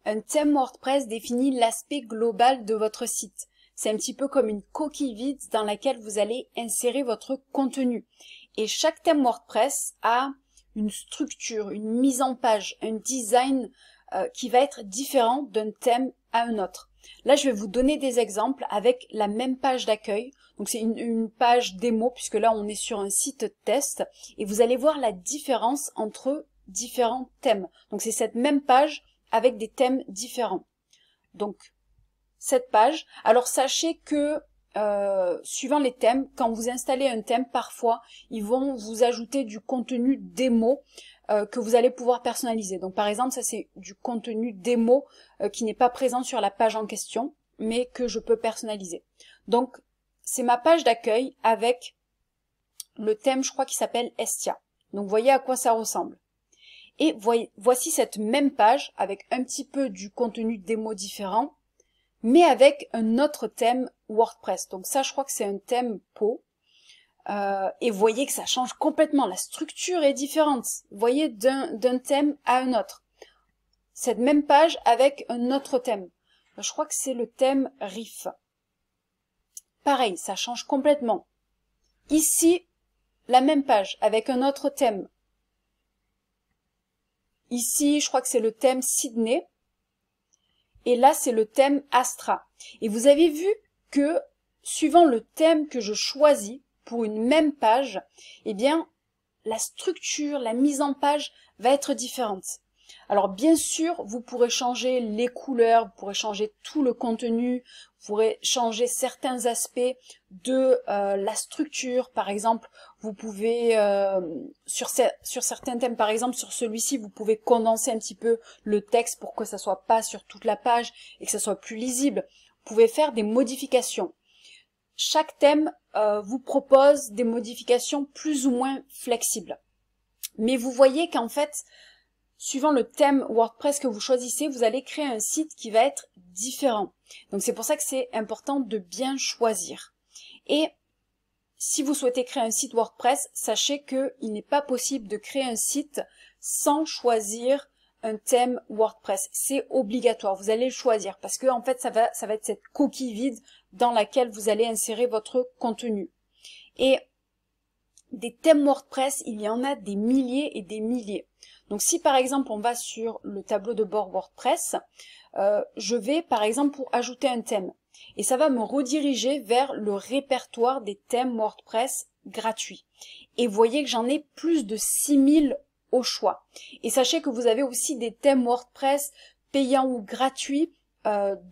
un thème WordPress définit l'aspect global de votre site. C'est un petit peu comme une coquille vide dans laquelle vous allez insérer votre contenu. Et chaque thème WordPress a une structure, une mise en page, un design qui va être différent d'un thème à un autre. Là, je vais vous donner des exemples avec la même page d'accueil. Donc, c'est une page démo puisque là, on est sur un site test et vous allez voir la différence entre différents thèmes. Donc, c'est cette même page avec des thèmes différents. Donc, cette page. Alors, sachez que suivant les thèmes, quand vous installez un thème, parfois, ils vont vous ajouter du contenu démo que vous allez pouvoir personnaliser. Donc par exemple, ça c'est du contenu démo qui n'est pas présent sur la page en question, mais que je peux personnaliser. Donc c'est ma page d'accueil avec le thème, je crois, qui s'appelle Estia. Donc voyez à quoi ça ressemble. Et voici cette même page avec un petit peu du contenu démo différent, mais avec un autre thème WordPress. Donc ça, je crois que c'est un thème peau. Et vous voyez que ça change complètement, la structure est différente, vous voyez, d'un thème à un autre. Cette même page avec un autre thème, je crois que c'est le thème Riff. Pareil, ça change complètement. Ici, la même page avec un autre thème. Ici, je crois que c'est le thème Sydney. Et là, c'est le thème Astra. Et vous avez vu que, suivant le thème que je choisis, pour une même page, eh bien, la structure, la mise en page va être différente. Alors, bien sûr, vous pourrez changer les couleurs, vous pourrez changer tout le contenu, vous pourrez changer certains aspects de la structure. Par exemple, vous pouvez, sur certains thèmes, par exemple, sur celui-ci, vous pouvez condenser un petit peu le texte pour que ça soit pas sur toute la page et que ça soit plus lisible. Vous pouvez faire des modifications. Chaque thème vous propose des modifications plus ou moins flexibles. Mais vous voyez qu'en fait, suivant le thème WordPress que vous choisissez, vous allez créer un site qui va être différent. Donc c'est pour ça que c'est important de bien choisir. Et si vous souhaitez créer un site WordPress, sachez qu'il n'est pas possible de créer un site sans choisir un thème WordPress. C'est obligatoire, vous allez le choisir parce que en fait ça va être cette coquille vide dans laquelle vous allez insérer votre contenu. Et des thèmes WordPress, il y en a des milliers et des milliers. Donc si par exemple on va sur le tableau de bord WordPress, je vais par exemple pour ajouter un thème et ça va me rediriger vers le répertoire des thèmes WordPress gratuits. Et vous voyez que j'en ai plus de 6000 au choix. Et sachez que vous avez aussi des thèmes WordPress payants ou gratuits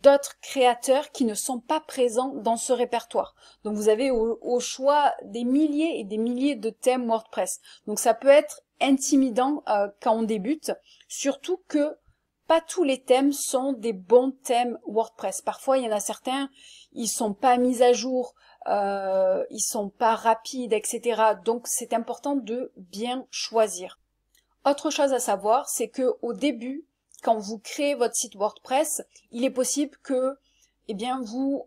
d'autres créateurs qui ne sont pas présents dans ce répertoire. Donc vous avez au choix des milliers et des milliers de thèmes WordPress. Donc ça peut être intimidant quand on débute, surtout que pas tous les thèmes sont des bons thèmes WordPress. Parfois il y en a certains, ils sont pas mis à jour, ils sont pas rapides, etc. Donc c'est important de bien choisir. Autre chose à savoir, c'est que au début, quand vous créez votre site WordPress, il est possible que, eh bien, vous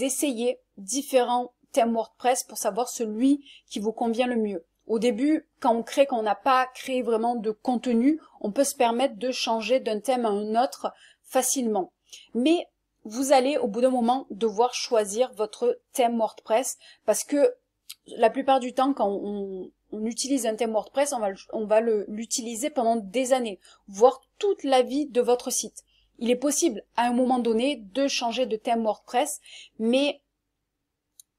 essayez différents thèmes WordPress pour savoir celui qui vous convient le mieux. Au début, quand on n'a pas créé vraiment de contenu, on peut se permettre de changer d'un thème à un autre facilement. Mais vous allez, au bout d'un moment, devoir choisir votre thème WordPress parce que la plupart du temps, quand on utilise un thème WordPress, on va l'utiliser pendant des années, voire toute la vie de votre site. Il est possible, à un moment donné, de changer de thème WordPress, mais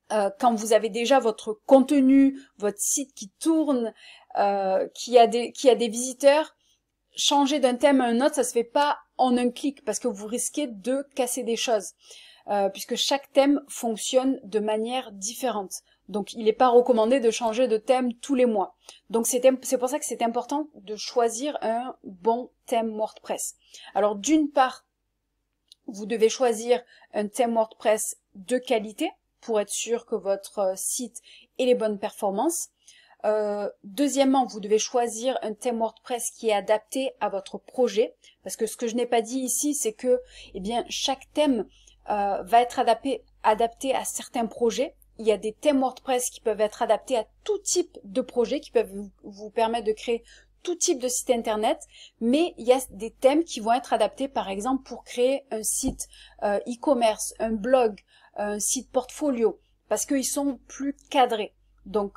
quand vous avez déjà votre contenu, votre site qui tourne, qui a des visiteurs, changer d'un thème à un autre, ça se fait pas en un clic, parce que vous risquez de casser des choses, puisque chaque thème fonctionne de manière différente. Donc, il n'est pas recommandé de changer de thème tous les mois. Donc, c'est pour ça que c'est important de choisir un bon thème WordPress. Alors, d'une part, vous devez choisir un thème WordPress de qualité pour être sûr que votre site ait les bonnes performances. Deuxièmement, vous devez choisir un thème WordPress qui est adapté à votre projet. Parce que ce que je n'ai pas dit ici, c'est que eh bien, chaque thème va être adapté à certains projets. Il y a des thèmes WordPress qui peuvent être adaptés à tout type de projet, qui peuvent vous permettre de créer tout type de site internet, mais il y a des thèmes qui vont être adaptés par exemple pour créer un site e-commerce, un blog, un site portfolio, parce qu'ils sont plus cadrés. Donc,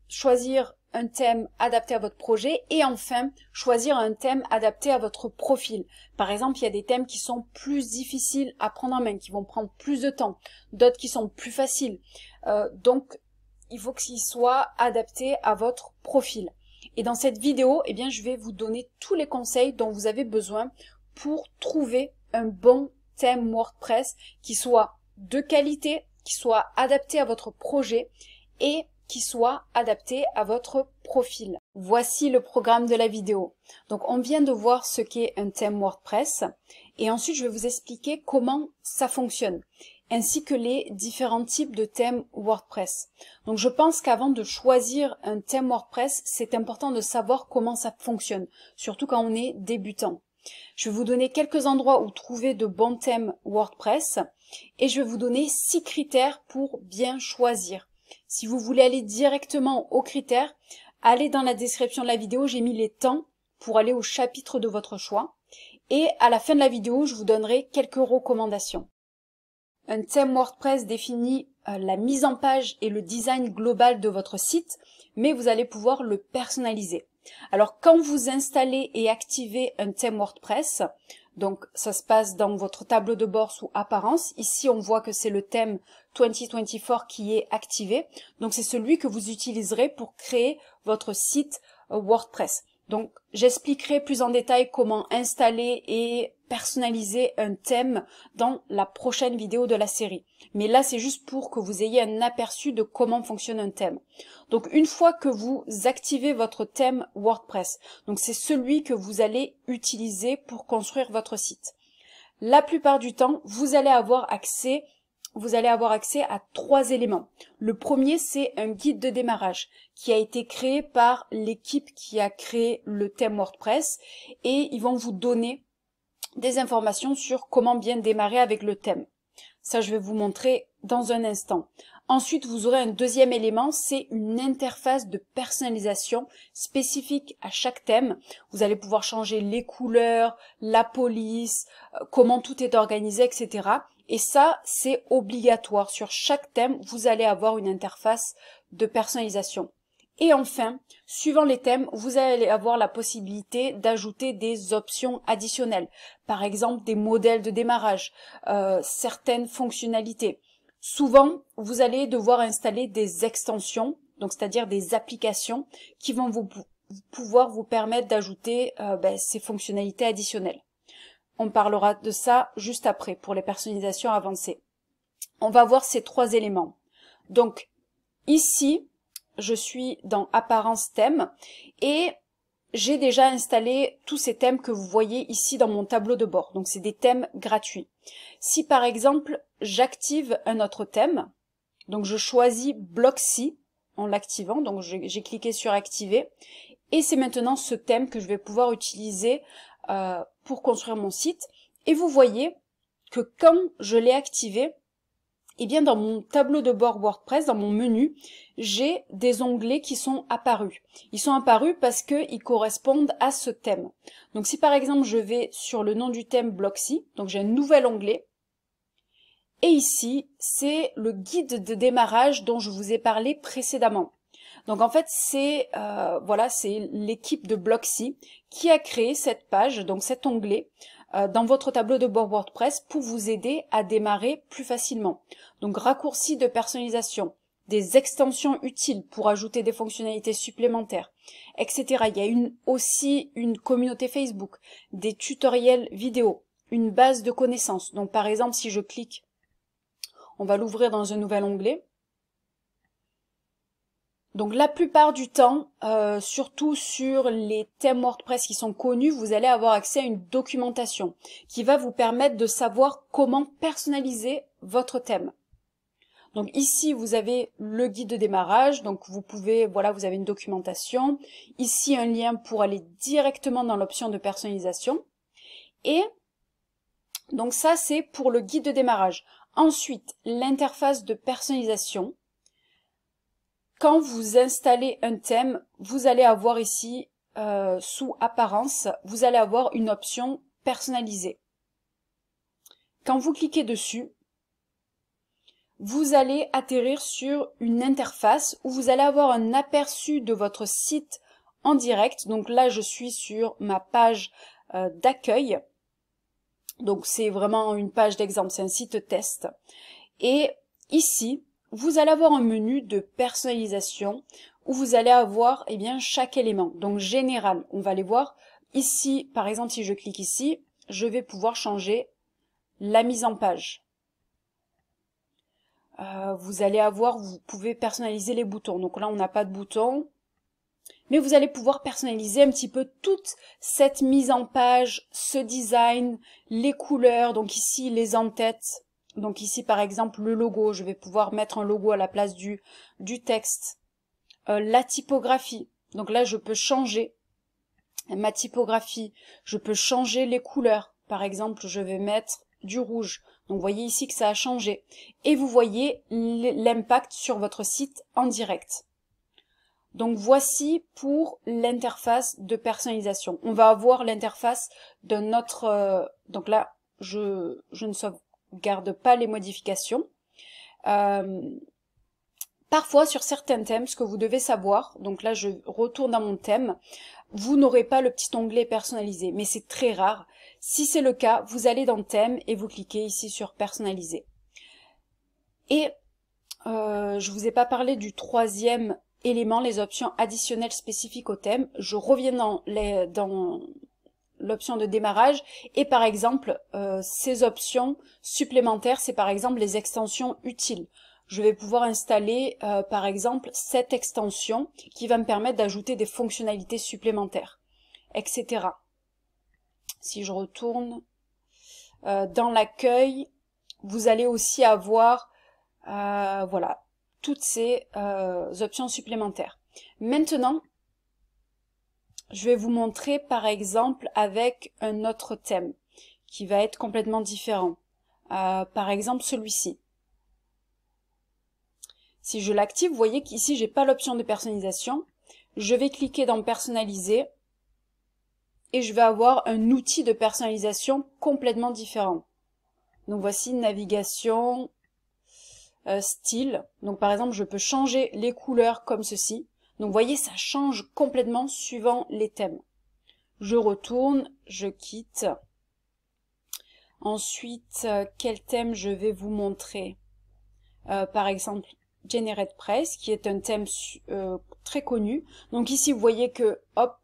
choisir un thème adapté à votre projet et enfin choisir un thème adapté à votre profil. Par exemple, il y a des thèmes qui sont plus difficiles à prendre en main, qui vont prendre plus de temps, d'autres qui sont plus faciles. Donc, il faut qu'ils soient adaptés à votre profil. Et dans cette vidéo, eh bien, je vais vous donner tous les conseils dont vous avez besoin pour trouver un bon thème WordPress qui soit de qualité, qui soit adapté à votre projet et qui soit adapté à votre profil. Voici le programme de la vidéo. Donc on vient de voir ce qu'est un thème WordPress et ensuite je vais vous expliquer comment ça fonctionne ainsi que les différents types de thèmes WordPress. Donc je pense qu'avant de choisir un thème WordPress, c'est important de savoir comment ça fonctionne, surtout quand on est débutant. Je vais vous donner quelques endroits où trouver de bons thèmes WordPress et je vais vous donner 6 critères pour bien choisir. Si vous voulez aller directement aux critères, allez dans la description de la vidéo, j'ai mis les temps pour aller au chapitre de votre choix. Et à la fin de la vidéo, je vous donnerai quelques recommandations. Un thème WordPress définit la mise en page et le design global de votre site, mais vous allez pouvoir le personnaliser. Alors quand vous installez et activez un thème WordPress, donc ça se passe dans votre tableau de bord sous apparence. Ici on voit que c'est le thème 2024 qui est activé. Donc c'est celui que vous utiliserez pour créer votre site WordPress. Donc j'expliquerai plus en détail comment installer et personnaliser un thème dans la prochaine vidéo de la série. Mais là c'est juste pour que vous ayez un aperçu de comment fonctionne un thème. Donc une fois que vous activez votre thème WordPress, donc c'est celui que vous allez utiliser pour construire votre site. La plupart du temps, vous allez avoir accès à 3 éléments. Le premier, c'est un guide de démarrage qui a été créé par l'équipe qui a créé le thème WordPress et ils vont vous donner des informations sur comment bien démarrer avec le thème. Ça, je vais vous montrer dans un instant. Ensuite, vous aurez un deuxième élément, c'est une interface de personnalisation spécifique à chaque thème. Vous allez pouvoir changer les couleurs, la police, comment tout est organisé, etc. Et ça, c'est obligatoire. Sur chaque thème, vous allez avoir une interface de personnalisation. Et enfin, suivant les thèmes, vous allez avoir la possibilité d'ajouter des options additionnelles. Par exemple, des modèles de démarrage, certaines fonctionnalités. Souvent, vous allez devoir installer des extensions, donc c'est-à-dire des applications qui vont pouvoir vous permettre d'ajouter ces fonctionnalités additionnelles. On parlera de ça juste après pour les personnalisations avancées. On va voir ces 3 éléments. Donc ici, je suis dans Apparence thème et j'ai déjà installé tous ces thèmes que vous voyez ici dans mon tableau de bord. Donc c'est des thèmes gratuits. Si par exemple j'active un autre thème, donc je choisis Blocksy en l'activant, donc j'ai cliqué sur activer et c'est maintenant ce thème que je vais pouvoir utiliser pour construire mon site. Et vous voyez que quand je l'ai activé, eh bien dans mon tableau de bord WordPress, dans mon menu, j'ai des onglets qui sont apparus. Ils sont apparus parce qu'ils correspondent à ce thème. Donc si par exemple je vais sur le nom du thème Blocksy, donc j'ai un nouvel onglet. Et ici, c'est le guide de démarrage dont je vous ai parlé précédemment. Donc en fait, c'est l'équipe de Blocksy qui a créé cette page, donc cet onglet, dans votre tableau de bord WordPress pour vous aider à démarrer plus facilement. Donc raccourcis de personnalisation, des extensions utiles pour ajouter des fonctionnalités supplémentaires, etc. Il y a aussi une communauté Facebook, des tutoriels vidéo, une base de connaissances. Donc par exemple, si je clique, on va l'ouvrir dans un nouvel onglet. Donc la plupart du temps, surtout sur les thèmes WordPress qui sont connus, vous allez avoir accès à une documentation qui va vous permettre de savoir comment personnaliser votre thème. Donc ici, vous avez le guide de démarrage, donc vous pouvez, voilà, vous avez une documentation. Ici, un lien pour aller directement dans l'option de personnalisation. Et donc ça, c'est pour le guide de démarrage. Ensuite, l'interface de personnalisation. Quand vous installez un thème, vous allez avoir ici sous apparence, vous allez avoir une option personnalisée. Quand vous cliquez dessus, vous allez atterrir sur une interface où vous allez avoir un aperçu de votre site en direct. Donc là, je suis sur ma page d'accueil. Donc c'est vraiment une page d'exemple, c'est un site test. Et ici, vous allez avoir un menu de personnalisation où vous allez avoir chaque élément. Donc général, on va aller voir. Ici, par exemple, si je clique ici, je vais pouvoir changer la mise en page. Vous allez avoir, vous pouvez personnaliser les boutons. Donc là, on n'a pas de bouton. Mais vous allez pouvoir personnaliser un petit peu toute cette mise en page, ce design, les couleurs. Donc ici, les en-têtes. Donc ici, par exemple, le logo. Je vais pouvoir mettre un logo à la place du texte. La typographie. Donc là, je peux changer ma typographie. Je peux changer les couleurs. Par exemple, je vais mettre du rouge. Donc vous voyez ici que ça a changé. Et vous voyez l'impact sur votre site en direct. Donc voici pour l'interface de personnalisation. On va avoir l'interface de notre... donc là, je ne sauvegarde pas les modifications. Parfois, sur certains thèmes, ce que vous devez savoir, donc là je retourne dans mon thème, vous n'aurez pas le petit onglet personnalisé, mais c'est très rare. Si c'est le cas, vous allez dans thème et vous cliquez ici sur personnaliser. Et je vous ai pas parlé du troisième élément, les options additionnelles spécifiques au thème. Je reviens dans l'option de démarrage et par exemple, ces options supplémentaires, c'est par exemple les extensions utiles. Je vais pouvoir installer par exemple cette extension qui va me permettre d'ajouter des fonctionnalités supplémentaires, etc. Si je retourne dans l'accueil, vous allez aussi avoir voilà, toutes ces options supplémentaires. Maintenant, je vais vous montrer par exemple avec un autre thème qui va être complètement différent. Par exemple celui-ci. Si je l'active, vous voyez qu'ici j'ai pas l'option de personnalisation. Je vais cliquer dans personnaliser et je vais avoir un outil de personnalisation complètement différent. Donc voici navigation, style. Donc par exemple, je peux changer les couleurs comme ceci. Donc vous voyez, ça change complètement suivant les thèmes. Je retourne, je quitte. Ensuite, quel thème je vais vous montrer? Par exemple, GeneratePress, qui est un thème très connu. Donc ici, vous voyez que, hop,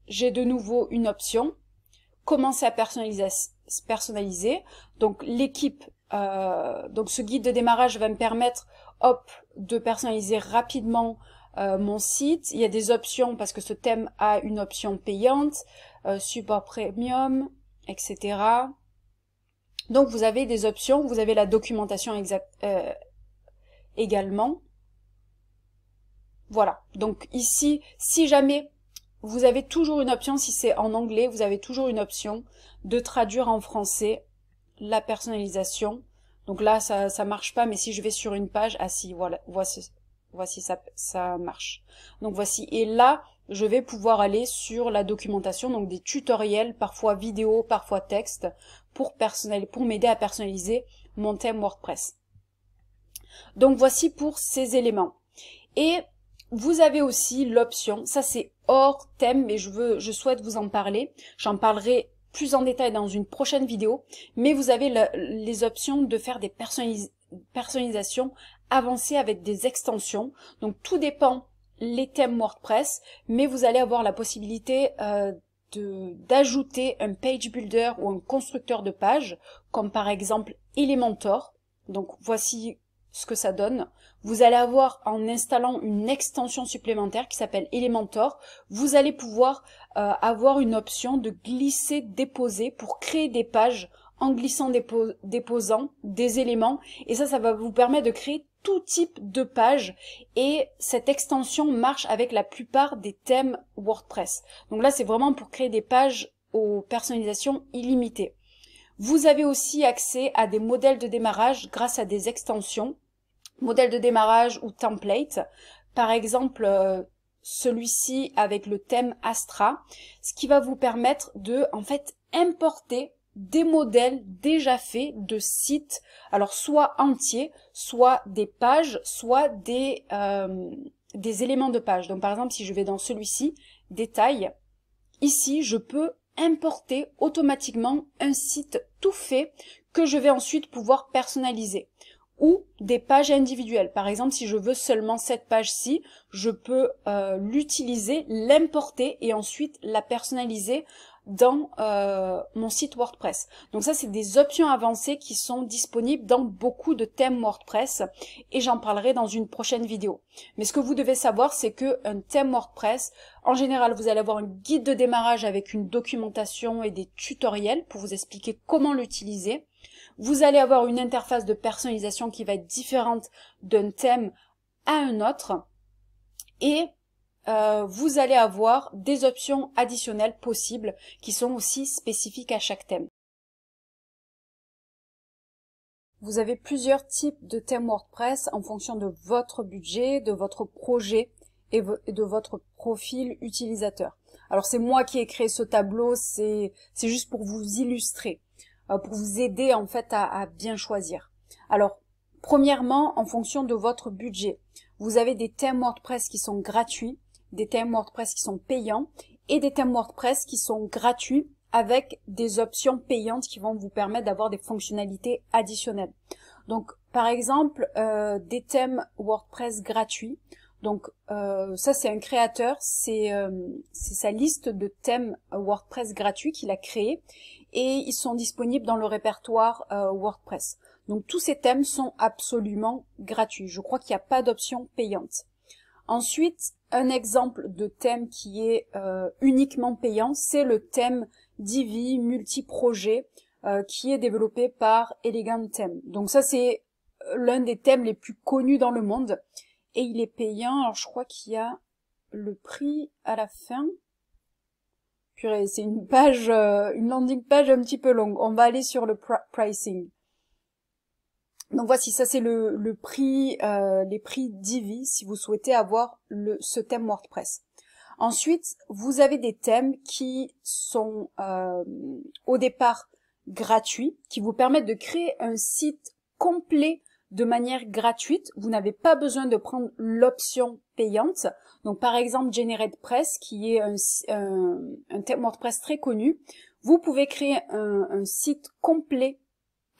j'ai de nouveau une option. Commencer à personnaliser. Donc l'équipe, donc ce guide de démarrage va me permettre, hop, de personnaliser rapidement mon site. Il y a des options parce que ce thème a une option payante, support premium, etc. Donc vous avez des options, vous avez la documentation également. Voilà, donc ici, si jamais vous avez toujours une option, si c'est en anglais, vous avez toujours une option de traduire en français la personnalisation. Donc là, ça marche pas, mais si je vais sur une page, ah si, voilà, voici ça marche. Donc voici, et là, je vais pouvoir aller sur la documentation, donc des tutoriels, parfois vidéo, parfois texte, pour m'aider à personnaliser mon thème WordPress. Donc voici pour ces éléments. Et vous avez aussi l'option, ça c'est hors thème, mais je souhaite vous en parler. J'en parlerai plus en détail dans une prochaine vidéo, mais vous avez les options de faire des personnalisations avancées avec des extensions. Donc tout dépend les thèmes WordPress, mais vous allez avoir la possibilité d'ajouter un page builder ou un constructeur de page, comme par exemple Elementor. Donc voici ce que ça donne. Vous allez avoir, en installant une extension supplémentaire qui s'appelle Elementor, vous allez pouvoir avoir une option de glisser-déposer pour créer des pages en glissant-déposant des éléments. Et ça va vous permettre de créer tout type de pages. Et cette extension marche avec la plupart des thèmes WordPress. Donc là, c'est vraiment pour créer des pages aux personnalisations illimitées. Vous avez aussi accès à des modèles de démarrage grâce à des extensions, modèles de démarrage ou template. Par exemple, celui-ci avec le thème Astra, ce qui va vous permettre de, en fait, importer des modèles déjà faits de sites, alors soit entiers, soit des pages, soit des éléments de page. Donc par exemple, si je vais dans celui-ci, détail, ici je peux importer automatiquement un site tout fait que je vais ensuite pouvoir personnaliser. Ou des pages individuelles. Par exemple, si je veux seulement cette page-ci, je peux l'utiliser, l'importer et ensuite la personnaliser dans mon site WordPress. Donc ça, c'est des options avancées qui sont disponibles dans beaucoup de thèmes WordPress et j'en parlerai dans une prochaine vidéo. Mais ce que vous devez savoir, c'est qu'un thème WordPress, en général, vous allez avoir un guide de démarrage avec une documentation et des tutoriels pour vous expliquer comment l'utiliser. Vous allez avoir une interface de personnalisation qui va être différente d'un thème à un autre et vous allez avoir des options additionnelles possibles qui sont aussi spécifiques à chaque thème. Vous avez plusieurs types de thèmes WordPress en fonction de votre budget, de votre projet et de votre profil utilisateur. Alors c'est moi qui ai créé ce tableau, c'est juste pour vous illustrer, pour vous aider en fait à bien choisir. Alors premièrement, en fonction de votre budget, vous avez des thèmes WordPress qui sont gratuits, des thèmes WordPress qui sont payants et des thèmes WordPress qui sont gratuits avec des options payantes qui vont vous permettre d'avoir des fonctionnalités additionnelles. Donc par exemple des thèmes WordPress gratuits. Donc ça c'est un créateur, c'est sa liste de thèmes WordPress gratuits qu'il a créés et ils sont disponibles dans le répertoire WordPress. Donc tous ces thèmes sont absolument gratuits. Je crois qu'il n'y a pas d'option payante. Ensuite, un exemple de thème qui est uniquement payant, c'est le thème Divi multi-projet qui est développé par Elegant Theme. Donc ça c'est l'un des thèmes les plus connus dans le monde et il est payant. Alors je crois qu'il y a le prix à la fin. Purée, c'est une page, une landing page un petit peu longue. On va aller sur le pricing. Donc voici, ça c'est le prix, les prix Divi si vous souhaitez avoir ce thème WordPress. Ensuite, vous avez des thèmes qui sont au départ gratuits, qui vous permettent de créer un site complet de manière gratuite. Vous n'avez pas besoin de prendre l'option payante. Donc par exemple GeneratePress, qui est un thème WordPress très connu. Vous pouvez créer un site complet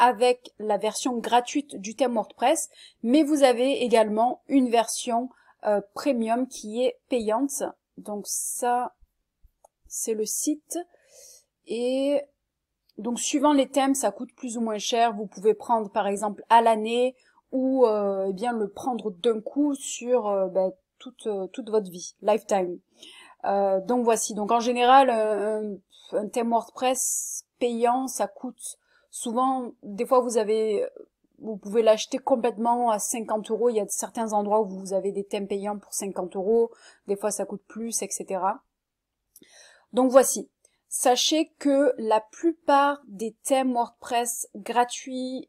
avec la version gratuite du thème WordPress, mais vous avez également une version premium qui est payante. Donc ça, c'est le site. Et donc suivant les thèmes, ça coûte plus ou moins cher. Vous pouvez prendre par exemple à l'année ou eh bien le prendre d'un coup sur toute votre vie, lifetime. Donc voici. Donc en général, un thème WordPress payant, ça coûte souvent, des fois vous pouvez l'acheter complètement à 50 €. Il y a certains endroits où vous avez des thèmes payants pour 50 €. Des fois ça coûte plus, etc. Donc voici. Sachez que la plupart des thèmes WordPress gratuits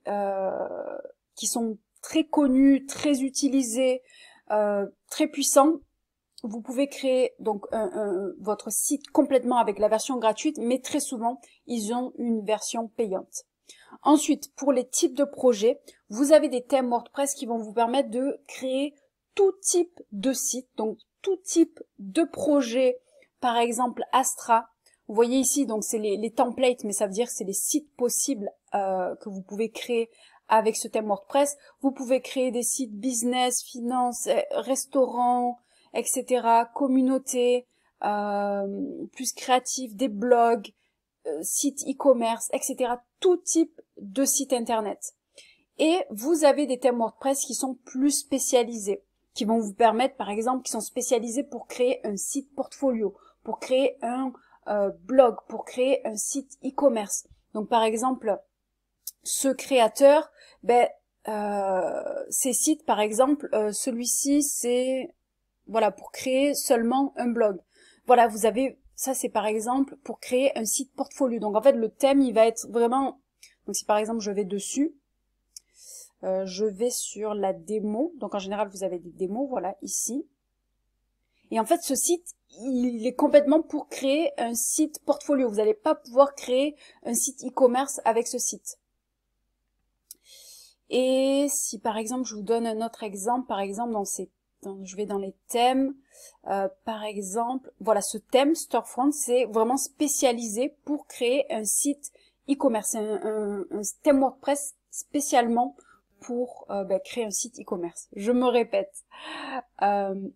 qui sont très connus, très utilisés, très puissants, vous pouvez créer donc votre site complètement avec la version gratuite, mais très souvent, ils ont une version payante. Ensuite, pour les types de projets, vous avez des thèmes WordPress qui vont vous permettre de créer tout type de site, donc tout type de projet. Par exemple, Astra. Vous voyez ici, donc c'est les templates, mais ça veut dire que c'est les sites possibles que vous pouvez créer avec ce thème WordPress. Vous pouvez créer des sites business, finance, restaurants, etc., communauté, plus créatif, des blogs, sites e-commerce, etc., tout type de site internet. Et vous avez des thèmes WordPress qui sont plus spécialisés, qui vont vous permettre, par exemple, qui sont spécialisés pour créer un site portfolio, pour créer un blog, pour créer un site e-commerce. Donc par exemple, ce créateur, ces sites, par exemple, celui-ci, c'est voilà pour créer seulement un blog. Voilà, vous avez ça, c'est par exemple pour créer un site portfolio. Donc en fait, le thème, il va être vraiment. Donc si par exemple je vais dessus, je vais sur la démo. Donc en général, vous avez des démos, voilà ici. Et en fait, ce site, il est complètement pour créer un site portfolio. Vous n'allez pas pouvoir créer un site e-commerce avec ce site. Et si par exemple, je vous donne un autre exemple, par exemple je vais dans les thèmes, par exemple, voilà, ce thème Storefront, c'est vraiment spécialisé pour créer un site e-commerce. C'est un thème WordPress spécialement pour créer un site e-commerce. Je me répète.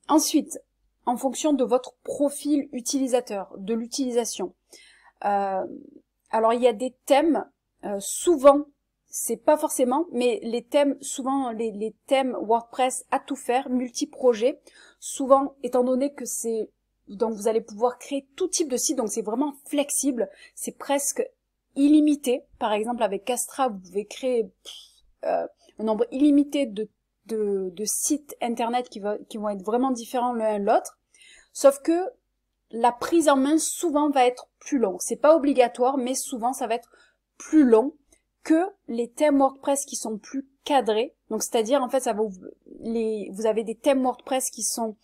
Ensuite, en fonction de votre profil utilisateur, de l'utilisation. Alors, il y a des thèmes, souvent, c'est pas forcément, mais les thèmes, souvent les thèmes WordPress à tout faire, multi-projets, souvent, étant donné que donc vous allez pouvoir créer tout type de site, donc c'est vraiment flexible, c'est presque illimité. Par exemple, avec Astra, vous pouvez créer un nombre illimité de sites internet qui vont être vraiment différents l'un de l'autre, sauf que la prise en main souvent va être plus longue. C'est pas obligatoire, mais souvent ça va être plus long que les thèmes WordPress qui sont plus cadrés. Donc c'est-à-dire en fait vous avez des thèmes WordPress qui sont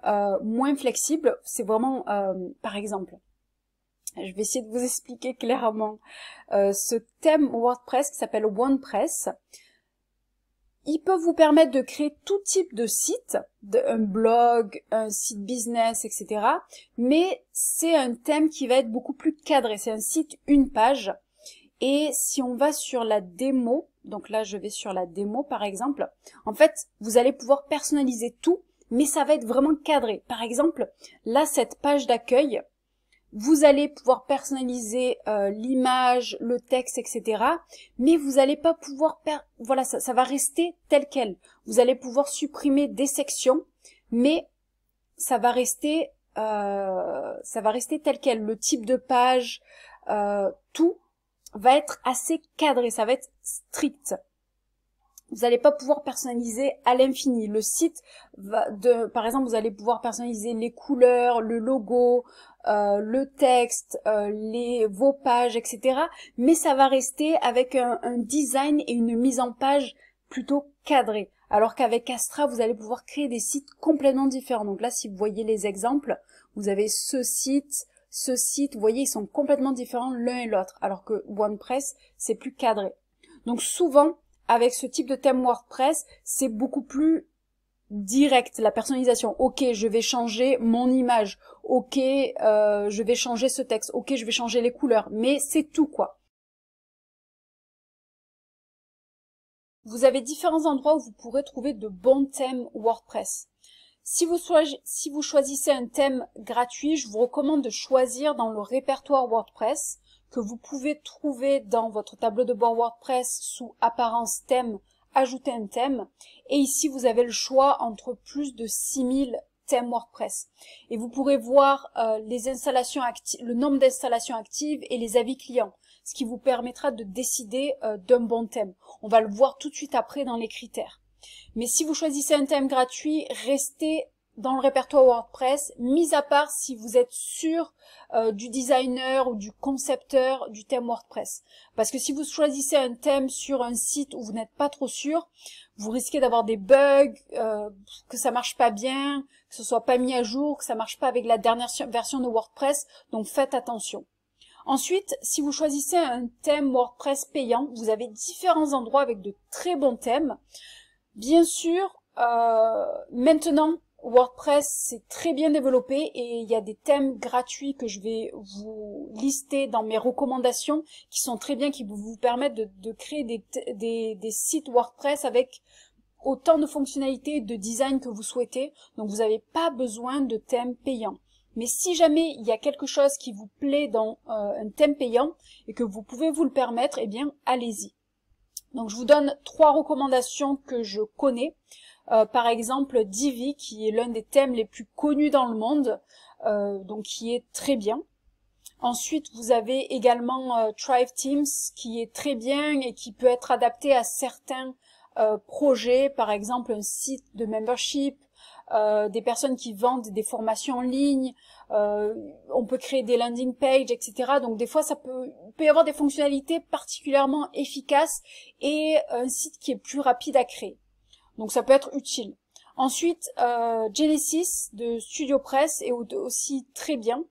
moins flexibles. C'est vraiment par exemple, je vais essayer de vous expliquer clairement ce thème WordPress qui s'appelle OnePress. Il peut vous permettre de créer tout type de site, un blog, un site business, etc. Mais c'est un thème qui va être beaucoup plus cadré. C'est un site une page. Et si on va sur la démo, donc là je vais sur la démo par exemple, en fait vous allez pouvoir personnaliser tout, mais ça va être vraiment cadré. Par exemple, là cette page d'accueil, vous allez pouvoir personnaliser l'image, le texte, etc. Mais vous n'allez pas pouvoir, voilà, ça va rester tel quel. Vous allez pouvoir supprimer des sections, mais ça va rester tel quel. Le type de page, tout va être assez cadré, ça va être strict. Vous n'allez pas pouvoir personnaliser à l'infini. Le site par exemple, vous allez pouvoir personnaliser les couleurs, le logo, le texte, vos pages, etc. Mais ça va rester avec un design et une mise en page plutôt cadrée. Alors qu'avec Astra, vous allez pouvoir créer des sites complètement différents. Donc là, si vous voyez les exemples, vous avez ce site, vous voyez, ils sont complètement différents l'un et l'autre. Alors que OnePress, c'est plus cadré. Donc souvent, avec ce type de thème WordPress, c'est beaucoup plus direct, la personnalisation. Ok, je vais changer mon image. Ok, je vais changer ce texte. Ok, je vais changer les couleurs. Mais c'est tout, quoi. Vous avez différents endroits où vous pourrez trouver de bons thèmes WordPress. Si vous choisissez un thème gratuit, je vous recommande de choisir dans le répertoire WordPress que vous pouvez trouver dans votre tableau de bord WordPress sous apparence thème, ajouter un thème. Et ici, vous avez le choix entre plus de 6000 thèmes WordPress. Et vous pourrez voir les installations le nombre d'installations actives et les avis clients, ce qui vous permettra de décider d'un bon thème. On va le voir tout de suite après dans les critères. Mais si vous choisissez un thème gratuit, restez dans le répertoire WordPress, mis à part si vous êtes sûr du designer ou du concepteur du thème WordPress. Parce que si vous choisissez un thème sur un site où vous n'êtes pas trop sûr, vous risquez d'avoir des bugs, que ça marche pas bien, que ce soit pas mis à jour, que ça marche pas avec la dernière version de WordPress, donc faites attention. Ensuite, si vous choisissez un thème WordPress payant, vous avez différents endroits avec de très bons thèmes. Bien sûr, maintenant, WordPress c'est très bien développé et il y a des thèmes gratuits que je vais vous lister dans mes recommandations qui sont très bien, qui vous permettent de créer des sites WordPress avec autant de fonctionnalités et de design que vous souhaitez. Donc vous n'avez pas besoin de thèmes payants. Mais si jamais il y a quelque chose qui vous plaît dans un thème payant et que vous pouvez vous le permettre, eh bien allez-y. Donc je vous donne 3 recommandations que je connais. Par exemple Divi, qui est l'un des thèmes les plus connus dans le monde, donc qui est très bien. Ensuite vous avez également Thrive Themes, qui est très bien et qui peut être adapté à certains projets, par exemple un site de membership, des personnes qui vendent des formations en ligne, on peut créer des landing pages, etc. Donc des fois il peut y avoir des fonctionnalités particulièrement efficaces et un site qui est plus rapide à créer. Donc ça peut être utile. Ensuite, Genesis de StudioPress est aussi très bien.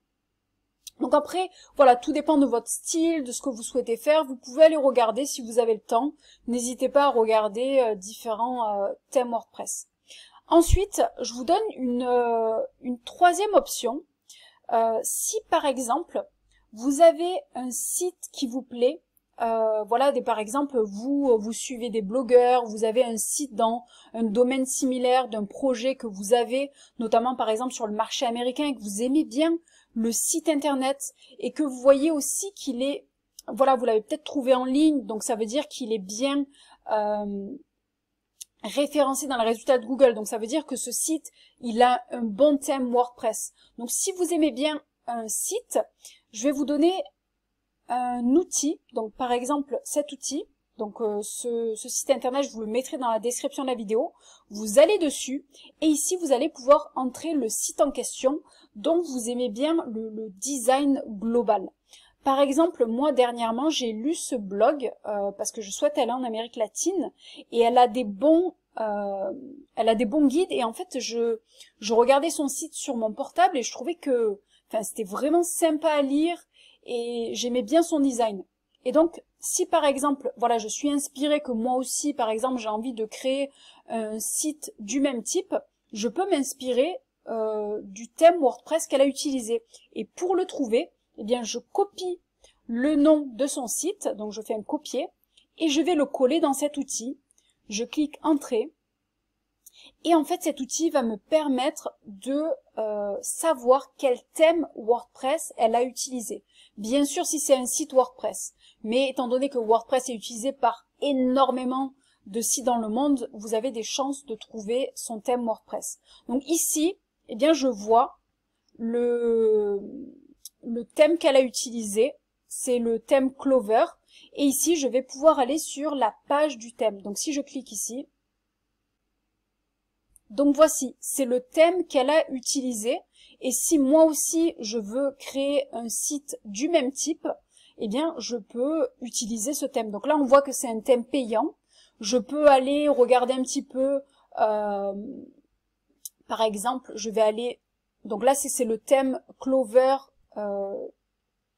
Donc après, voilà, tout dépend de votre style, de ce que vous souhaitez faire. Vous pouvez aller regarder si vous avez le temps. N'hésitez pas à regarder différents thèmes WordPress. Ensuite, je vous donne une troisième option. Si par exemple, vous avez un site qui vous plaît, voilà, par exemple, vous suivez des blogueurs, vous avez un site dans un domaine similaire d'un projet que vous avez, notamment par exemple sur le marché américain, et que vous aimez bien le site internet, et que vous voyez aussi qu'il est, voilà, vous l'avez peut-être trouvé en ligne, donc ça veut dire qu'il est bien référencé dans les résultats de Google, donc ça veut dire que ce site, il a un bon thème WordPress. Donc si vous aimez bien un site, je vais vous donner un outil, donc par exemple cet outil, donc ce site internet, je vous le mettrai dans la description de la vidéo. Vous allez dessus et ici vous allez pouvoir entrer le site en question dont vous aimez bien le design global. Par exemple, moi dernièrement j'ai lu ce blog parce que je souhaite aller en Amérique latine et elle a des bons guides et en fait je regardais son site sur mon portable et je trouvais que c'était vraiment sympa à lire et j'aimais bien son design. Et donc, si par exemple, voilà, je suis inspirée que moi aussi, par exemple, j'ai envie de créer un site du même type, je peux m'inspirer du thème WordPress qu'elle a utilisé. Et pour le trouver, eh bien, je copie le nom de son site, donc je fais un copier, et je vais le coller dans cet outil. Je clique Entrée. Et en fait, cet outil va me permettre de savoir quel thème WordPress elle a utilisé. Bien sûr, si c'est un site WordPress, mais étant donné que WordPress est utilisé par énormément de sites dans le monde, vous avez des chances de trouver son thème WordPress. Donc ici, eh bien, je vois le thème qu'elle a utilisé, c'est le thème Clover. Et ici, je vais pouvoir aller sur la page du thème. Donc si je clique ici, donc voici, c'est le thème qu'elle a utilisé. Et si moi aussi je veux créer un site du même type, eh bien je peux utiliser ce thème. Donc là on voit que c'est un thème payant. Je peux aller regarder un petit peu, par exemple, je vais aller, donc là c'est le thème Clover,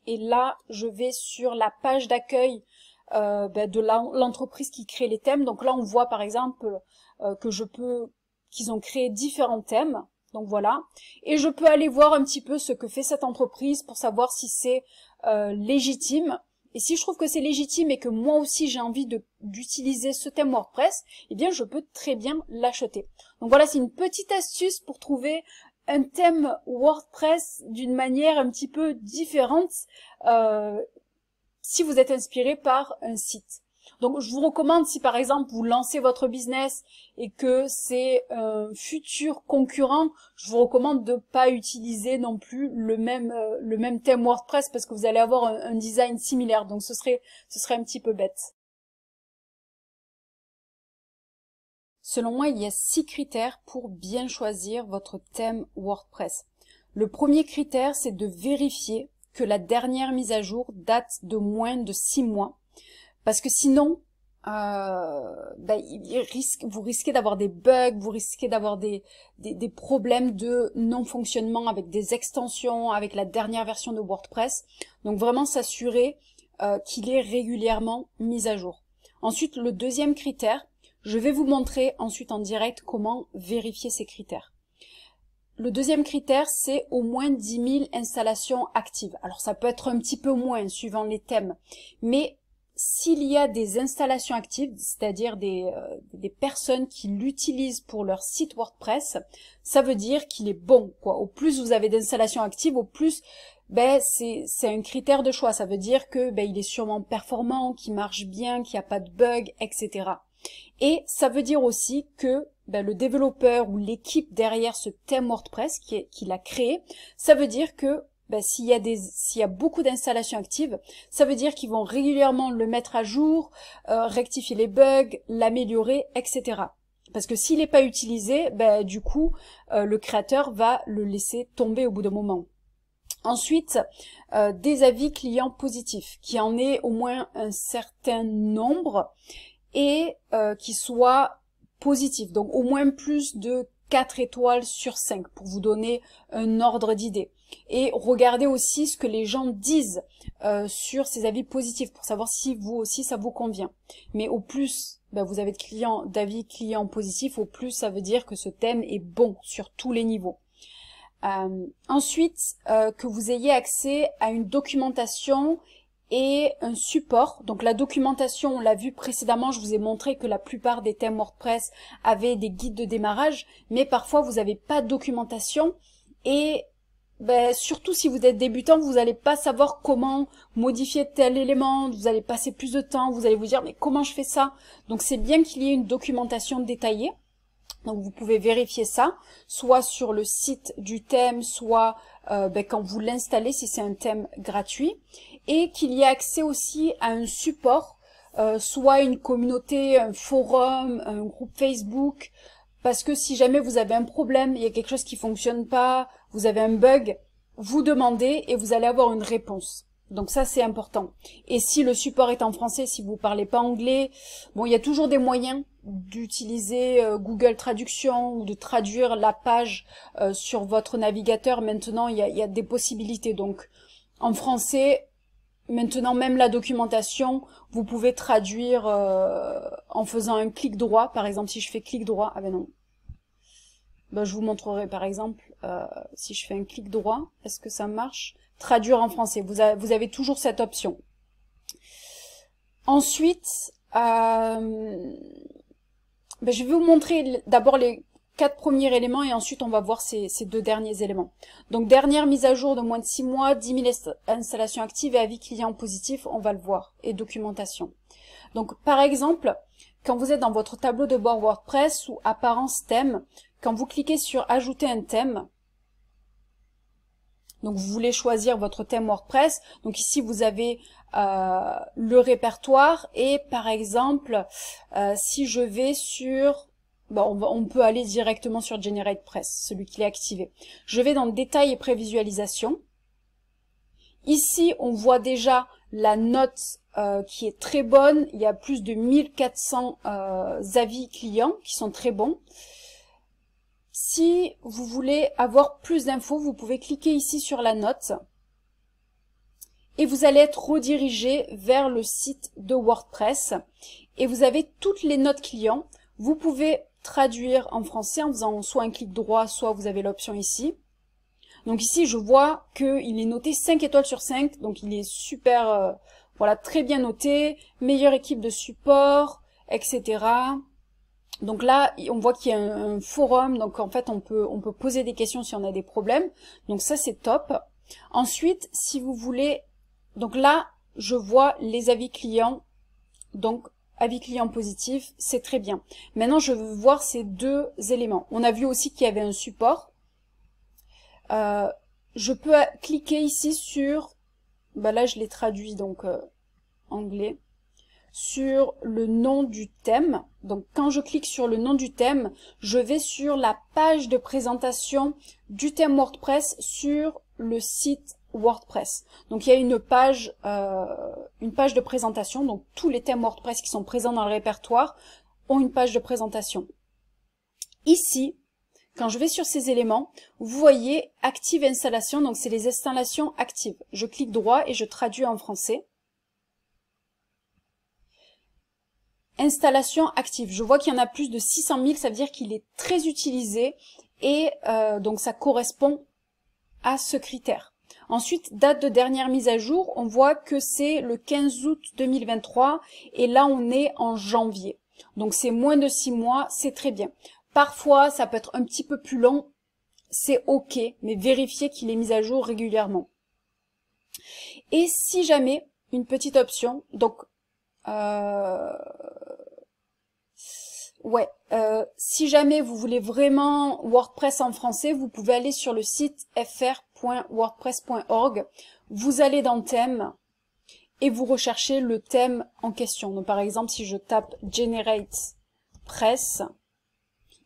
et là je vais sur la page d'accueil de l'entreprise qui crée les thèmes. Donc là on voit par exemple qu'ils ont créé différents thèmes, donc voilà, et je peux aller voir un petit peu ce que fait cette entreprise pour savoir si c'est légitime, et si je trouve que c'est légitime et que moi aussi j'ai envie d'utiliser ce thème WordPress, eh bien je peux très bien l'acheter. Donc voilà, c'est une petite astuce pour trouver un thème WordPress d'une manière un petit peu différente si vous êtes inspiré par un site. Donc je vous recommande, si par exemple vous lancez votre business et que c'est un futur concurrent, je vous recommande de pas utiliser non plus le même thème WordPress parce que vous allez avoir un design similaire. Donc ce serait un petit peu bête. Selon moi, il y a 6 critères pour bien choisir votre thème WordPress. Le premier critère, c'est de vérifier que la dernière mise à jour date de moins de 6 mois. Parce que sinon, vous risquez d'avoir des bugs, vous risquez d'avoir des problèmes de non-fonctionnement avec des extensions, avec la dernière version de WordPress. Donc vraiment s'assurer qu'il est régulièrement mis à jour. Ensuite, le deuxième critère, je vais vous montrer ensuite en direct comment vérifier ces critères. Le deuxième critère, c'est au moins 10 000 installations actives. Alors ça peut être un petit peu moins suivant les thèmes, mais s'il y a des installations actives, c'est-à-dire des personnes qui l'utilisent pour leur site WordPress, ça veut dire qu'il est bon, quoi. Au plus vous avez d'installations actives, au plus c'est un critère de choix. Ça veut dire que il est sûrement performant, qu'il marche bien, qu'il n'y a pas de bug, etc. Et ça veut dire aussi que le développeur ou l'équipe derrière ce thème WordPress qui l'a créé, ça veut dire que s'il y a beaucoup d'installations actives, ça veut dire qu'ils vont régulièrement le mettre à jour, rectifier les bugs, l'améliorer, etc. Parce que s'il n'est pas utilisé, du coup, le créateur va le laisser tomber au bout d'un moment. Ensuite, des avis clients positifs, qui en ait au moins un certain nombre et qui soient positifs. Donc au moins plus de 4 étoiles sur 5 pour vous donner un ordre d'idée. Et regardez aussi ce que les gens disent sur ces avis positifs pour savoir si vous aussi ça vous convient. Mais au plus vous avez d'avis clients positifs, au plus ça veut dire que ce thème est bon sur tous les niveaux. Ensuite, que vous ayez accès à une documentation et un support. Donc la documentation, on l'a vu précédemment, je vous ai montré que la plupart des thèmes WordPress avaient des guides de démarrage, mais parfois vous n'avez pas de documentation et surtout si vous êtes débutant, vous n'allez pas savoir comment modifier tel élément, vous allez passer plus de temps, vous allez vous dire mais comment je fais ça? Donc c'est bien qu'il y ait une documentation détaillée. Donc vous pouvez vérifier ça, soit sur le site du thème, soit quand vous l'installez si c'est un thème gratuit, et qu'il y ait accès aussi à un support, soit une communauté, un forum, un groupe Facebook, parce que si jamais vous avez un problème, il y a quelque chose qui fonctionne pas, vous avez un bug, vous demandez et vous allez avoir une réponse. Donc ça c'est important. Et si le support est en français, si vous parlez pas anglais, bon il y a toujours des moyens d'utiliser Google Traduction ou de traduire la page sur votre navigateur. Maintenant il y a des possibilités. Donc en français, maintenant même la documentation, vous pouvez traduire en faisant un clic droit. Par exemple si je fais clic droit, je vous montrerai par exemple si je fais un clic droit, est-ce que ça marche? Traduire en français, vous avez toujours cette option. Ensuite, je vais vous montrer d'abord les 4 premiers éléments et ensuite on va voir ces 2 derniers éléments. Donc dernière mise à jour de moins de 6 mois, 10 000 installations actives et avis clients positifs, on va le voir, et documentation. Donc par exemple, quand vous êtes dans votre tableau de bord WordPress ou apparence thème, quand vous cliquez sur ajouter un thème, donc vous voulez choisir votre thème WordPress, donc ici vous avez le répertoire et par exemple si je vais sur, on peut aller directement sur GeneratePress, celui qui est activé. Je vais dans détails et prévisualisation. Ici on voit déjà la note qui est très bonne, il y a plus de 1400 avis clients qui sont très bons. Si vous voulez avoir plus d'infos, vous pouvez cliquer ici sur la note et vous allez être redirigé vers le site de WordPress et vous avez toutes les notes clients. Vous pouvez traduire en français en faisant soit un clic droit, soit vous avez l'option ici. Donc ici, je vois qu'il est noté 5 étoiles sur 5, donc il est super, voilà, très bien noté, meilleure équipe de support, etc. Donc là, on voit qu'il y a un forum, donc en fait on peut poser des questions si on a des problèmes. Donc ça c'est top. Ensuite, si vous voulez, donc là, je vois les avis clients. Donc avis clients positifs, c'est très bien. Maintenant, je veux voir ces 2 éléments. On a vu aussi qu'il y avait un support. Je peux cliquer ici sur, là je l'ai traduit donc anglais, sur le nom du thème. Donc quand je clique sur le nom du thème, je vais sur la page de présentation du thème WordPress sur le site WordPress. Donc il y a une page de présentation, donc tous les thèmes WordPress qui sont présents dans le répertoire ont une page de présentation. Ici, quand je vais sur ces éléments, vous voyez Active Installation, donc c'est les installations actives. Je clique droit et je traduis en français. Installation active. Je vois qu'il y en a plus de 600 000, ça veut dire qu'il est très utilisé et donc ça correspond à ce critère. Ensuite, date de dernière mise à jour, on voit que c'est le 15 août 2023 et là on est en janvier. Donc c'est moins de 6 mois, c'est très bien. Parfois, ça peut être un petit peu plus long, c'est ok, mais vérifiez qu'il est mis à jour régulièrement. Et si jamais, une petite option, donc si jamais vous voulez vraiment WordPress en français, vous pouvez aller sur le site fr.wordpress.org, vous allez dans thème et vous recherchez le thème en question. Donc par exemple, si je tape GeneratePress,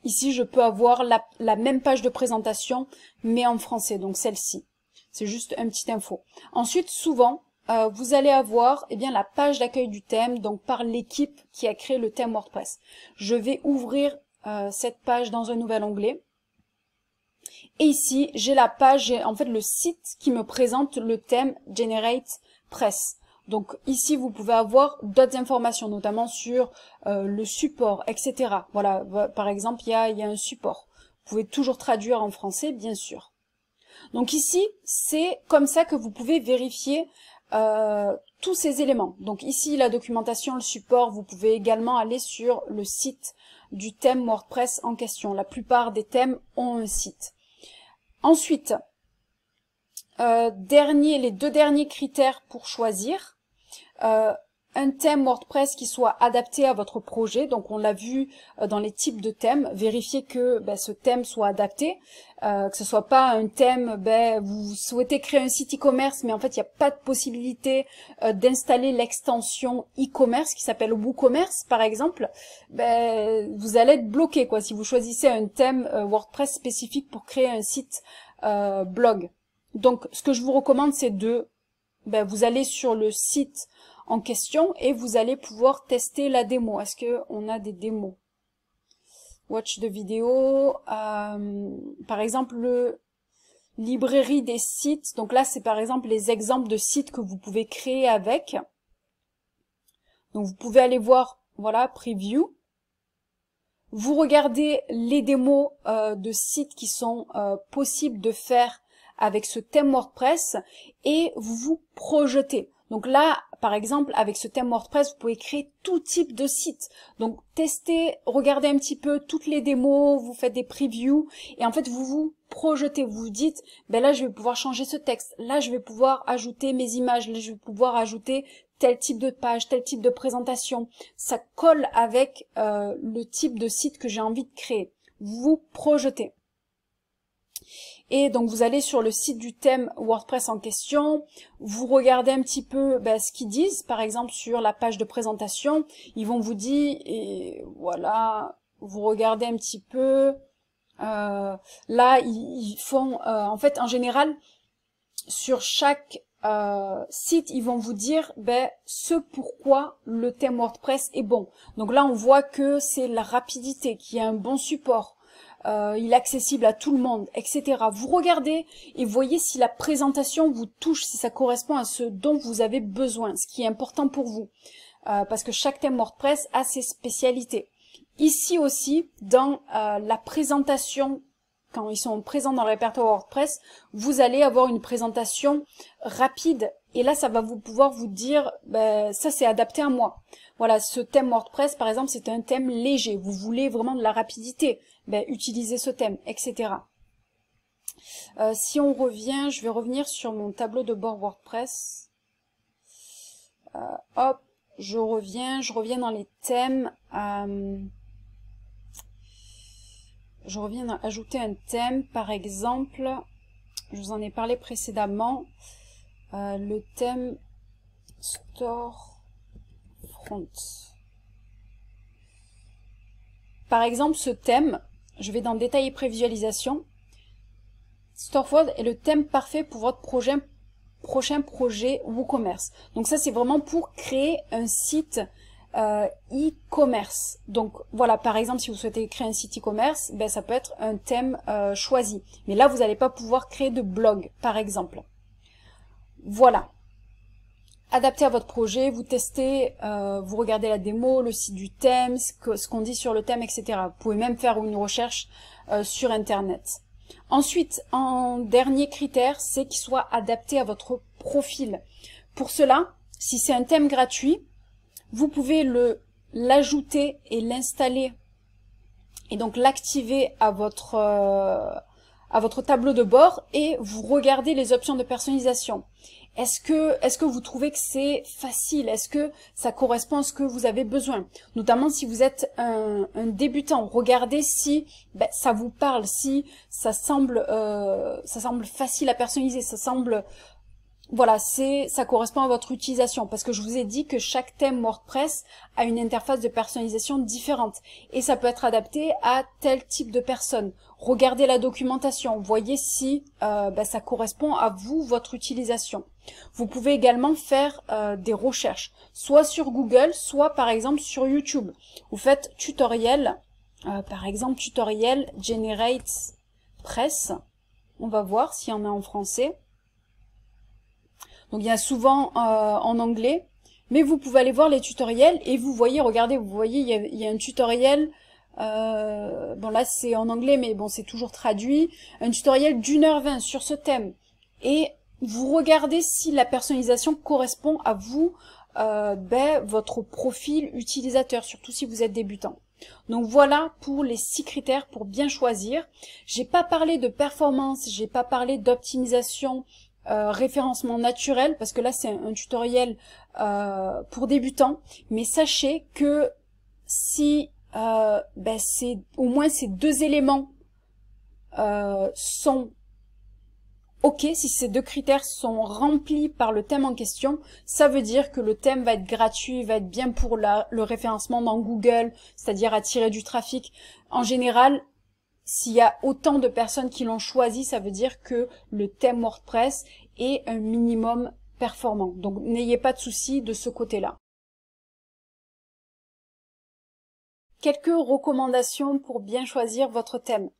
ici je peux avoir la même page de présentation mais en français, donc celle-ci. C'est juste une petite info. Ensuite, souvent, vous allez avoir la page d'accueil du thème, donc par l'équipe qui a créé le thème WordPress. Je vais ouvrir cette page dans un nouvel onglet. Et ici, j'ai la page, j'ai en fait le site qui me présente le thème GeneratePress. Donc ici, vous pouvez avoir d'autres informations, notamment sur le support, etc. Voilà, par exemple, il y a un support. Vous pouvez toujours traduire en français, bien sûr. Donc ici, c'est comme ça que vous pouvez vérifier tous ces éléments. Donc ici, la documentation, le support, vous pouvez également aller sur le site du thème WordPress en question. La plupart des thèmes ont un site. Ensuite, les deux derniers critères pour choisir. Un thème WordPress qui soit adapté à votre projet. Donc on l'a vu dans les types de thèmes, vérifiez que ce thème soit adapté, que ce soit pas un thème, vous souhaitez créer un site e-commerce, mais en fait il n'y a pas de possibilité d'installer l'extension e-commerce qui s'appelle WooCommerce par exemple, vous allez être bloqué quoi si vous choisissez un thème WordPress spécifique pour créer un site blog. Donc ce que je vous recommande c'est de vous allez sur le site en question et vous allez pouvoir tester la démo. Est-ce que on a des démos? Watch de vidéo, par exemple le librairie des sites. Donc là c'est par exemple les exemples de sites que vous pouvez créer avec. Donc vous pouvez aller voir, voilà, preview. Vous regardez les démos de sites qui sont possibles de faire avec ce thème WordPress et vous vous projetez. Donc là, par exemple, avec ce thème WordPress, vous pouvez créer tout type de site. Donc testez, regardez un petit peu toutes les démos, vous faites des previews et en fait vous vous projetez, vous vous dites, là je vais pouvoir changer ce texte, là je vais pouvoir ajouter mes images, là je vais pouvoir ajouter tel type de page, tel type de présentation. Ça colle avec le type de site que j'ai envie de créer. Vous vous projetez. Et donc vous allez sur le site du thème WordPress en question, vous regardez un petit peu ce qu'ils disent, par exemple sur la page de présentation, ils vont vous dire, et voilà, vous regardez un petit peu, là ils font, en fait en général, sur chaque site, ils vont vous dire ce pourquoi le thème WordPress est bon. Donc là on voit que c'est la rapidité, qu'il y a un bon support. Il est accessible à tout le monde, etc. Vous regardez et voyez si la présentation vous touche, si ça correspond à ce dont vous avez besoin, ce qui est important pour vous. Parce que chaque thème WordPress a ses spécialités. Ici aussi, dans la présentation, quand ils sont présents dans le répertoire WordPress, vous allez avoir une présentation rapide. Et là, ça va pouvoir vous dire, ça c'est adapté à moi. Voilà, ce thème WordPress, par exemple, c'est un thème léger. Vous voulez vraiment de la rapidité. Utilisez ce thème, etc. Si on revient, je vais revenir sur mon tableau de bord WordPress. Hop, je reviens dans les thèmes. Je reviens à ajouter un thème, par exemple, je vous en ai parlé précédemment, le thème Storefront. Par exemple, ce thème, je vais dans Détail et prévisualisation. Storefront est le thème parfait pour votre prochain projet WooCommerce. Donc ça, c'est vraiment pour créer un site e-commerce. Donc voilà, par exemple, si vous souhaitez créer un site e-commerce, ça peut être un thème choisi. Mais là, vous n'allez pas pouvoir créer de blog, par exemple. Voilà. Adapté à votre projet, vous testez, vous regardez la démo, le site du thème, ce qu'on dit sur le thème, etc. Vous pouvez même faire une recherche sur Internet. Ensuite, en dernier critère, c'est qu'il soit adapté à votre profil. Pour cela, si c'est un thème gratuit, vous pouvez l'ajouter et l'installer et donc l'activer à votre tableau de bord et vous regardez les options de personnalisation. Est-ce que vous trouvez que c'est facile? Est-ce que ça correspond à ce que vous avez besoin? Notamment si vous êtes un débutant, regardez si ça vous parle, si ça semble facile à personnaliser, ça semble... Voilà, ça correspond à votre utilisation parce que je vous ai dit que chaque thème WordPress a une interface de personnalisation différente et ça peut être adapté à tel type de personne. Regardez la documentation, voyez si ça correspond à vous, votre utilisation. Vous pouvez également faire des recherches, soit sur Google, soit par exemple sur YouTube. Vous faites tutoriel, par exemple tutoriel GeneratePress. WordPress. On va voir s'il y en a en français. Donc il y a souvent en anglais, mais vous pouvez aller voir les tutoriels et vous voyez, regardez, vous voyez, il y a un tutoriel, bon là c'est en anglais, mais bon c'est toujours traduit, un tutoriel d'1h20 sur ce thème. Et vous regardez si la personnalisation correspond à vous, votre profil utilisateur, surtout si vous êtes débutant. Donc voilà pour les 6 critères pour bien choisir. J'ai pas parlé de performance, j'ai pas parlé d'optimisation, référencement naturel, parce que là c'est un tutoriel pour débutants. Mais sachez que si au moins ces 2 éléments sont OK, si ces 2 critères sont remplis par le thème en question, ça veut dire que le thème va être gratuit, va être bien pour le référencement dans Google, c'est-à-dire attirer du trafic. En général, s'il y a autant de personnes qui l'ont choisi, ça veut dire que le thème WordPress est un minimum performant. Donc n'ayez pas de soucis de ce côté-là. Quelques recommandations pour bien choisir votre thème.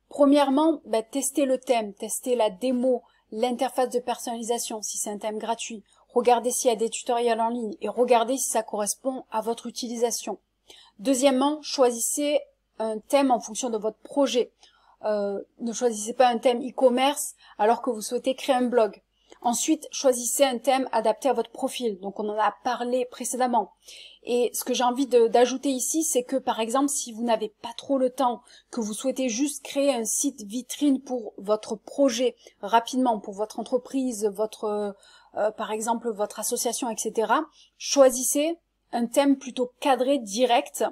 Premièrement, testez le thème, testez la démo, l'interface de personnalisation si c'est un thème gratuit. Regardez s'il y a des tutoriels en ligne et regardez si ça correspond à votre utilisation. Deuxièmement, choisissez un thème en fonction de votre projet. Ne choisissez pas un thème e-commerce alors que vous souhaitez créer un blog. Ensuite, choisissez un thème adapté à votre profil. Donc, on en a parlé précédemment. Et ce que j'ai envie d'ajouter ici, c'est que, par exemple, si vous n'avez pas trop le temps, que vous souhaitez juste créer un site vitrine pour votre projet rapidement, pour votre entreprise, par exemple, votre association, etc., choisissez un thème plutôt cadré, direct,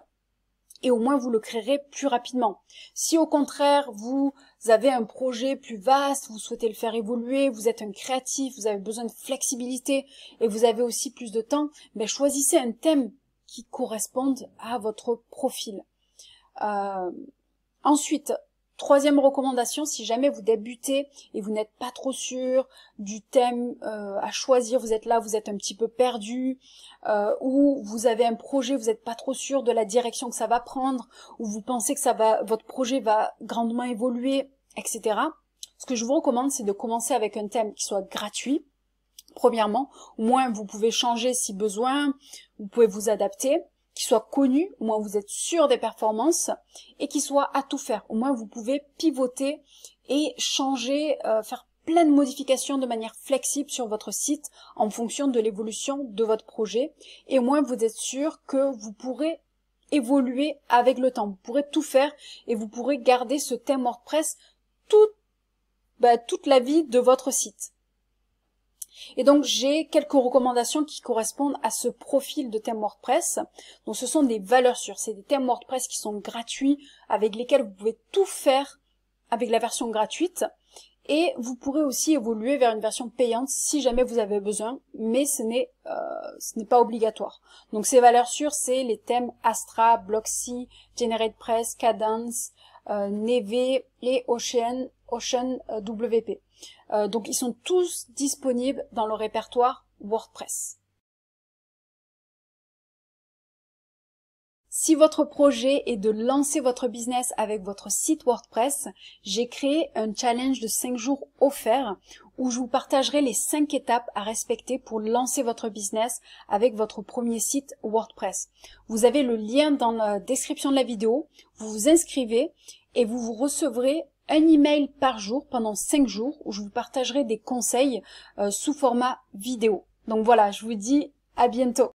et au moins vous le créerez plus rapidement. Si au contraire, vous avez un projet plus vaste, vous souhaitez le faire évoluer, vous êtes un créatif, vous avez besoin de flexibilité et vous avez aussi plus de temps, choisissez un thème qui corresponde à votre profil. Ensuite, troisième recommandation, si jamais vous débutez et vous n'êtes pas trop sûr du thème à choisir, vous êtes là, vous êtes un petit peu perdu, ou vous avez un projet, vous n'êtes pas trop sûr de la direction que ça va prendre, ou vous pensez que votre projet va grandement évoluer, etc. Ce que je vous recommande, c'est de commencer avec un thème qui soit gratuit. Premièrement, au moins vous pouvez changer si besoin, vous pouvez vous adapter, qui soit connu, au moins vous êtes sûr des performances, et qui soit à tout faire. Au moins vous pouvez pivoter et changer, faire plein de modifications de manière flexible sur votre site en fonction de l'évolution de votre projet. Et au moins vous êtes sûr que vous pourrez évoluer avec le temps. Vous pourrez tout faire et vous pourrez garder ce thème WordPress toute la vie de votre site. Et donc j'ai quelques recommandations qui correspondent à ce profil de thème WordPress. Donc ce sont des valeurs sûres, c'est des thèmes WordPress qui sont gratuits, avec lesquels vous pouvez tout faire avec la version gratuite. Et vous pourrez aussi évoluer vers une version payante si jamais vous avez besoin, mais ce n'est pas obligatoire. Donc ces valeurs sûres, c'est les thèmes Astra, Blocksy, GeneratePress, Kadence, Neve et Ocean WP. Donc ils sont tous disponibles dans le répertoire WordPress. Si votre projet est de lancer votre business avec votre site WordPress, j'ai créé un challenge de 5 jours offert où je vous partagerai les 5 étapes à respecter pour lancer votre business avec votre premier site WordPress. Vous avez le lien dans la description de la vidéo, vous vous inscrivez et vous recevrez un email par jour pendant 5 jours où je vous partagerai des conseils sous format vidéo. Donc voilà, je vous dis à bientôt.